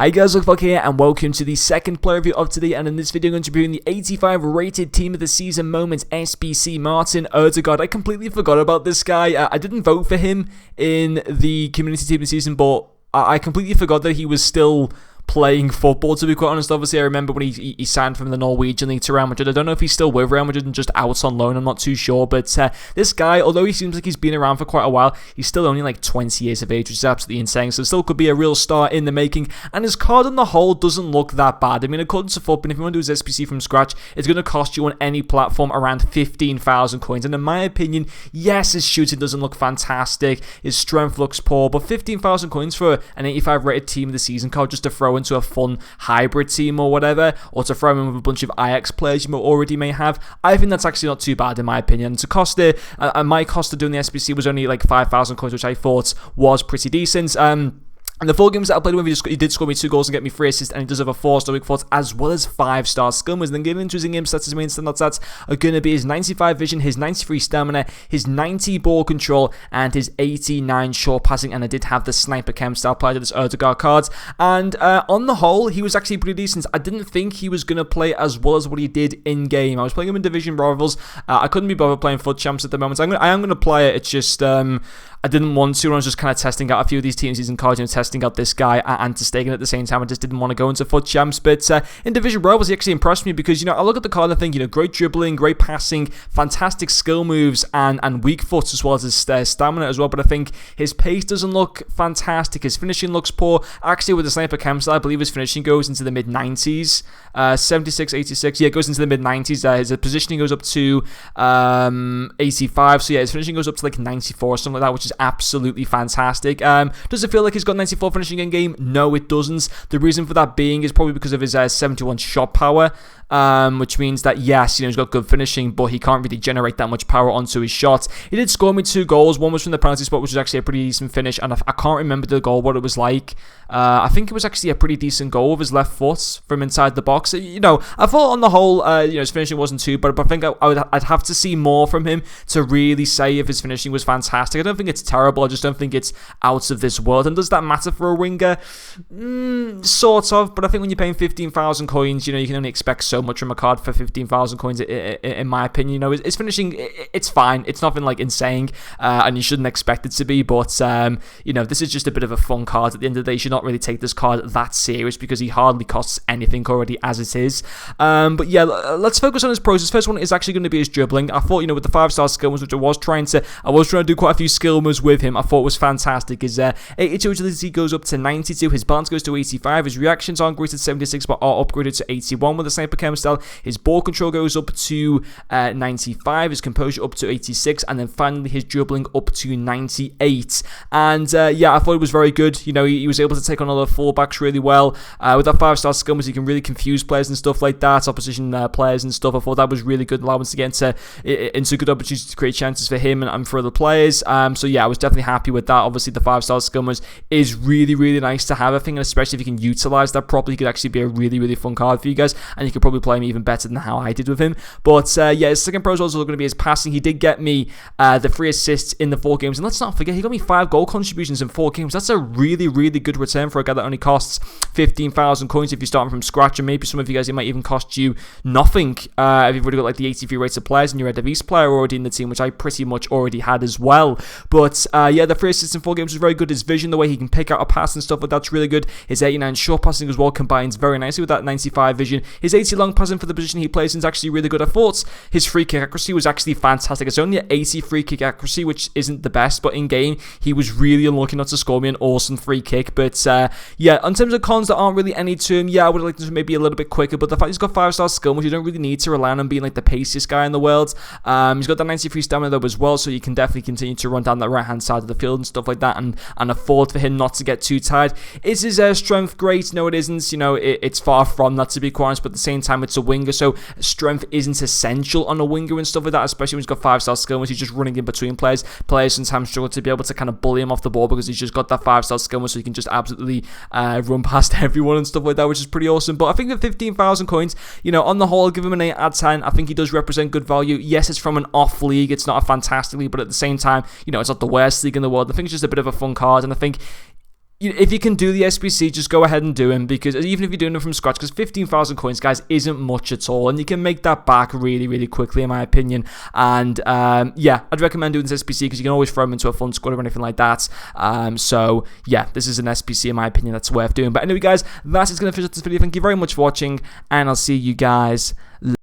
Hi guys, Luke here and welcome to the second player review of today, and in this video I'm going to be reviewing the 85 rated team of the season moments, SBC Martin Odegaard. I completely forgot about this guy. I didn't vote for him in the community team of the season, but I completely forgot that he was still playing football, to be quite honest. Obviously, I remember when he signed from the Norwegian league to Real Madrid. I don't know if he's still with Real Madrid and just out on loan. I'm not too sure. But this guy, although he seems like he's been around for quite a while, he's still only like 20 years of age, which is absolutely insane. So still could be a real star in the making. And his card on the whole doesn't look that bad. I mean, according to Footbin, if you want to do his SBC from scratch, it's going to cost you on any platform around 15,000 coins. And in my opinion, yes, his shooting doesn't look fantastic. His strength looks poor. But 15,000 coins for an 85 rated team of the season card just to throw into a fun hybrid team or whatever, or to throw in with a bunch of Ajax players you already may have, I think that's actually not too bad in my opinion. To cost it, my cost of doing the SBC was only like 5,000 coins, which I thought was pretty decent. And the 4 games that I played with him, he did score me 2 goals and get me 3 assists, and he does have a 4-star weak foot as well as 5-star skill moves. And then given into his in-game stats, his main standout stats are going to be his 95 vision, his 93 stamina, his 90 ball control, and his 89 short passing. And I did have the sniper chem style applied to this Odegaard card. And on the whole, he was actually pretty decent. I didn't think he was going to play as well as what he did in-game. I was playing him in division rivals. I couldn't be bothered playing FUT champs at the moment. So I am going to play it. It's just I didn't want to. I was just kind of testing out a few of these team season cards, testing out this guy and to Stegen at the same time. I just didn't want to go into FUT champs. But in division rivals, he actually impressed me because, I look at the card and I think, great dribbling, great passing, fantastic skill moves, and weak foot as well as his stamina as well. But I think his pace doesn't look fantastic. His finishing looks poor. Actually, with the sniper chem style, I believe his finishing goes into the mid-90s. 76, 86. Yeah, it goes into the mid-90s. His positioning goes up to 85. So yeah, his finishing goes up to like 94 or something like that, which is absolutely fantastic. Does it feel like he's got 94 finishing in game? No, it doesn't. The reason for that being is probably because of his 71 shot power, which means that yes, he's got good finishing, but he can't really generate that much power onto his shots. He did score me 2 goals. One was from the penalty spot, which was actually a pretty decent finish, and I can't remember the goal, what it was like. I think it was actually a pretty decent goal with his left foot from inside the box. I thought on the whole, his finishing wasn't too bad, but I think I'd have to see more from him to really say if his finishing was fantastic. I don't think it's terrible. I just don't think it's out of this world. And does that matter for a winger? Sort of, but I think when you're paying 15,000 coins, you can only expect so much from a card for 15,000 coins, in my opinion. His finishing, it's fine. It's nothing like insane, and you shouldn't expect it to be, but this is just a bit of a fun card. At the end of the day, you should not really take this card that serious because he hardly costs anything already as it is. But yeah, let's focus on his pros. His first one is actually going to be his dribbling. I thought, with the 5-star skill moves, which I was trying to do quite a few skill moves with him, I thought was fantastic. His 82 agility goes up to 92, his balance goes to 85, his reactions aren't great at 76 but are upgraded to 81 with the sniper chem style, his ball control goes up to 95, his composure up to 86, and then finally his dribbling up to 98. And yeah, I thought it was very good. He was able to take on other fullbacks really well. With that 5-star skill moves, he can really confuse players and stuff like that, opposition players and stuff. I thought that was really good, allowing us to get into good opportunities to create chances for him and for other players. So yeah, I was definitely happy with that. Obviously, the 5-star skill moves is really, really nice to have, I think, and especially if you can utilize that properly, he could actually be a really, really fun card for you guys, and you could probably play him even better than how I did with him. But yeah, his second pro is also going to be his passing. He did get me the 3 assists in the 4 games, and let's not forget, he got me 5 goal contributions in 4 games. That's a really, really good return for a guy that only costs 15,000 coins if you're starting from scratch, and maybe some of you guys, it might even cost you nothing if you've already got like the 83 rated players and you're a Davies player already in the team, which I pretty much already had as well. But yeah, the 3 assists in 4 games was very good. His vision, the way he can pick out a pass and stuff like that's really good. His 89 short passing as well combines very nicely with that 95 vision. His 80 long passing for the position he plays in is actually really good. I thought his free kick accuracy was actually fantastic. It's only an 80 free kick accuracy, which isn't the best, but in game he was really unlucky not to score me an awesome free kick. But yeah, in terms of cons, there aren't really any to him. Yeah, I would like to maybe a little bit quicker, but the fact he's got 5-star skill, which you don't really need to rely on being like the paciest guy in the world. He's got that 93 stamina though as well, so you can definitely continue to run down that right hand side of the field and stuff like that, and afford for him not to get too tired. Is his strength great? No, it isn't. It's far from that, to be quite honest, but at the same time, it's a winger, so strength isn't essential on a winger and stuff like that, especially when he's got 5-star skill, when he's just running in between players. Players sometimes struggle to be able to kind of bully him off the ball because he's just got that 5-star skill, so he can just absolutely run past everyone and stuff like that, which is pretty awesome. But I think that 15,000 coins, on the whole, I'll give him an 8 out of 10. I think he does represent good value. Yes, it's from an off league, it's not a fantastic league, but at the same time, it's not the worst league in the world. I think it's just a bit of a fun card, and I think if you can do the SBC, just go ahead and do them, because even if you're doing them from scratch, because 15,000 coins, guys, isn't much at all, and you can make that back really, really quickly, in my opinion. And yeah, I'd recommend doing this SBC because you can always throw them into a fun squad or anything like that. So yeah, this is an SBC, in my opinion, that's worth doing. But anyway, guys, that is going to finish up this video. Thank you very much for watching, and I'll see you guys later.